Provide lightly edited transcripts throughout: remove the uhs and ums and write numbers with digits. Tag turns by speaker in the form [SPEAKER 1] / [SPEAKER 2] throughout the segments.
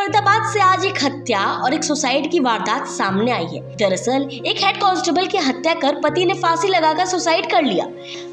[SPEAKER 1] फरीदाबाद से आज एक हत्या और एक सुसाइड की वारदात सामने आई है। दरअसल एक हेड कांस्टेबल की हत्या कर पति ने फांसी लगाकर सुसाइड कर लिया।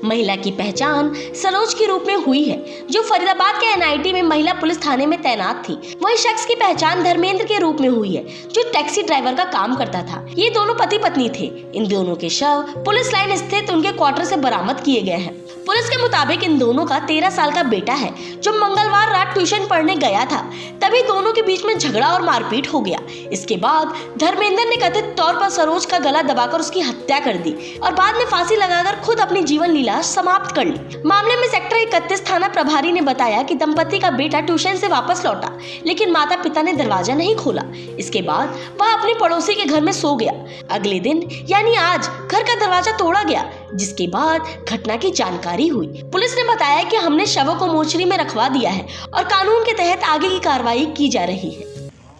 [SPEAKER 1] महिला की पहचान सरोज के रूप में हुई है, जो फरीदाबाद के एनआईटी में महिला पुलिस थाने में तैनात थी। वहीं शख्स की पहचान धर्मेंद्र के रूप में हुई है, जो टैक्सी ड्राइवर का काम करता था। ये दोनों पति पत्नी थे। इन दोनों के शव पुलिस लाइन स्थित उनके क्वार्टर से बरामद किए गए हैं। पुलिस के मुताबिक इन दोनों का 13 साल का बेटा है, जो मंगलवार रात ट्यूशन पढ़ने गया था। तभी दोनों के बीच में झगड़ा और मारपीट हो गया। इसके बाद धर्मेंद्र ने कथित तौर पर सरोज का गला दबाकर उसकी हत्या कर दी और बाद में फांसी लगाकर खुद अपनी जीवन लीला समाप्त कर ली। मामले में सेक्टर 31 थाना प्रभारी ने बताया कि दंपति का बेटा ट्यूशन से वापस लौटा, लेकिन माता पिता ने दरवाजा नहीं खोला। इसके बाद वह अपने पड़ोसी के घर में सो गया। अगले दिन यानी आज घर का दरवाजा तोड़ा गया, जिसके बाद घटना की जानकारी हुई। पुलिस ने बताया कि हमने शवों को मोर्चरी में रखवा दिया है और कानून के तहत आगे की कार्रवाई की जा रही है।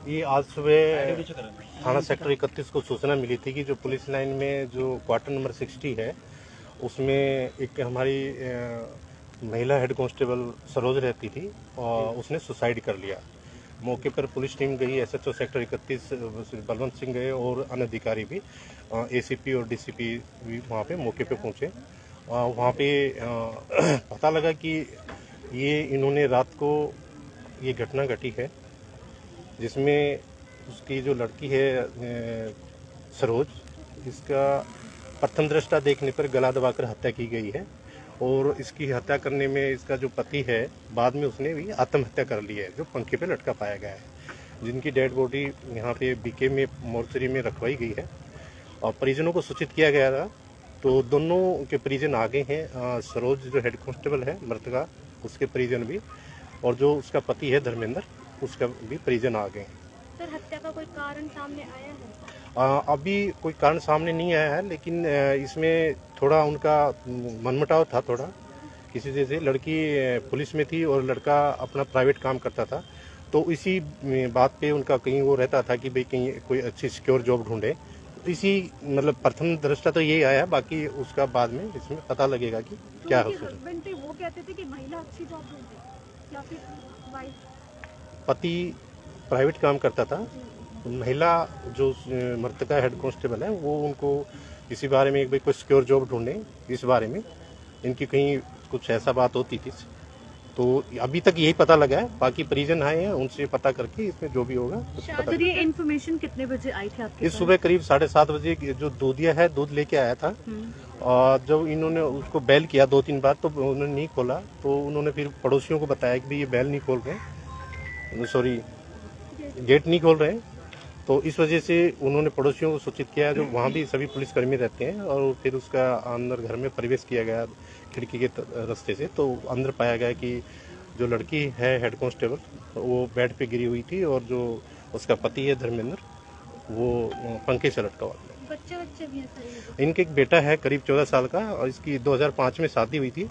[SPEAKER 2] ये आज सुबह थाना सेक्टर 31 को सूचना मिली थी कि जो पुलिस लाइन में जो क्वार्टर नंबर 60 है, उसमें एक हमारी महिला हेड कांस्टेबल सरोज रहती थी और उसने सुसाइड कर लिया। मौके पर पुलिस टीम गई, एसएचओ सेक्टर 31 बलवंत सिंह गए और अन्य अधिकारी भी, एसीपी और डीसीपी भी वहाँ पे मौके पे पहुँचे। वहाँ पे पता लगा कि ये इन्होंने रात को ये घटना घटी है, जिसमें उसकी जो लड़की है सरोज, इसका प्रथम दृष्टा देखने पर गला दबाकर हत्या की गई है और इसकी हत्या करने में इसका जो पति है, बाद में उसने भी आत्महत्या कर ली है, जो पंखे पे लटका पाया गया है, जिनकी डेड बॉडी यहाँ पे बीके में मोर्चरी में रखवाई गई है और परिजनों को सूचित किया गया था। तो दोनों के परिजन आ गए हैं। सरोज जो हेड कांस्टेबल है मृतका, उसके परिजन भी, और जो उसका पति है धर्मेंद्र, उसका भी परिजन आ गए हैं।
[SPEAKER 3] सर, हत्या का कोई कारण सामने आया है?
[SPEAKER 2] अभी कोई कारण सामने नहीं आया है, लेकिन इसमें थोड़ा उनका मनमुटाव था। थोड़ा किसी से लड़की पुलिस में थी और लड़का अपना प्राइवेट काम करता था, तो इसी बात पे उनका कहीं वो रहता था कि भाई कहीं कोई अच्छी सिक्योर जॉब ढूंढे। इसी मतलब प्रथम दृष्टा तो यही आया, बाकी उसका बाद में इसमें पता लगेगा कि क्या हो सकता है।
[SPEAKER 3] वो कहते थे कि महिला अच्छी जॉब ढूंढे या फिर वाइफ?
[SPEAKER 2] पति प्राइवेट काम करता था, महिला जो मृतका हेड कांस्टेबल है वो उनको इसी बारे में एक भाई कोई सिक्योर जॉब ढूंढे, इस बारे में इनकी कहीं कुछ ऐसा बात होती थी। तो अभी तक यही पता लगा है, बाकी परिजन आए हैं, उनसे पता करके इसमें जो भी होगा।
[SPEAKER 3] सर, ये इन्फॉर्मेशन कितने बजे आई थी आपके?
[SPEAKER 2] इस सुबह करीब 7:30 बजे जो दूधिया है दूध लेके आया था, और जब इन्होंने उसको बेल किया 2-3 बार तो उन्होंने नहीं खोला, तो उन्होंने फिर पड़ोसियों को बताया कि भाई ये बेल नहीं खोल रहे, सॉरी गेट नहीं खोल रहे। तो इस वजह से उन्होंने पड़ोसियों को सूचित किया, जो वहाँ भी सभी पुलिसकर्मी रहते हैं, और फिर उसका अंदर घर में प्रवेश किया गया खिड़की के रास्ते से। तो अंदर पाया गया कि जो लड़की है हेड कांस्टेबल वो बेड पे गिरी हुई थी और जो उसका पति है धर्मेंद्र वो पंखे से लटका हुआ था।
[SPEAKER 3] बच्चे भी हैं?
[SPEAKER 2] इनके एक बेटा है करीब 14 साल का, और इसकी 2005 में शादी हुई थी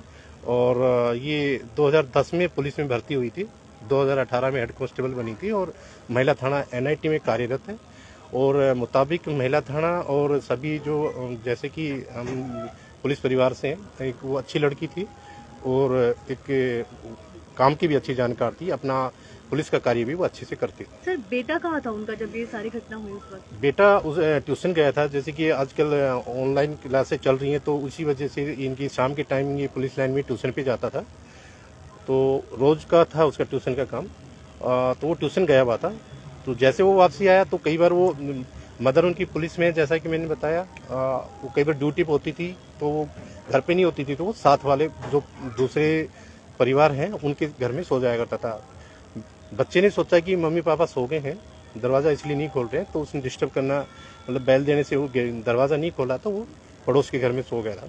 [SPEAKER 2] और ये 2010 में पुलिस में भर्ती हुई थी। 2018 में हेड कांस्टेबल बनी थी और महिला थाना एनआईटी में कार्यरत है। और मुताबिक महिला थाना और सभी जो जैसे कि हम पुलिस परिवार से हैं, एक वो अच्छी लड़की थी और एक काम की भी अच्छी जानकार थी, अपना पुलिस का कार्य भी वो अच्छे से करती थी।
[SPEAKER 3] सर, बेटा कहाँ था उनका जब ये सारी घटना हुई उस वक्त?
[SPEAKER 2] बेटा उस ट्यूशन गया था, जैसे कि आजकल ऑनलाइन क्लासेस चल रही हैं, तो उसी वजह से इनकी शाम के टाइम ये पुलिस लाइन में ट्यूशन पे जाता था। तो रोज का था उसका ट्यूशन का काम, तो वो ट्यूशन गया हुआ था। तो जैसे वो वापसी आया तो कई बार वो मदर उनकी पुलिस में, जैसा कि मैंने बताया, वो कई बार ड्यूटी पे होती थी, तो वो घर पे नहीं होती थी, तो वो साथ वाले जो दूसरे परिवार हैं उनके घर में सो जाया करता था। बच्चे ने सोचा कि मम्मी पापा सो गए हैं, दरवाज़ा इसलिए नहीं खोल रहे हैं, तो उसने डिस्टर्ब करना मतलब बैल देने से वो दरवाज़ा नहीं खोला, तो वो पड़ोस के घर में सो गया था।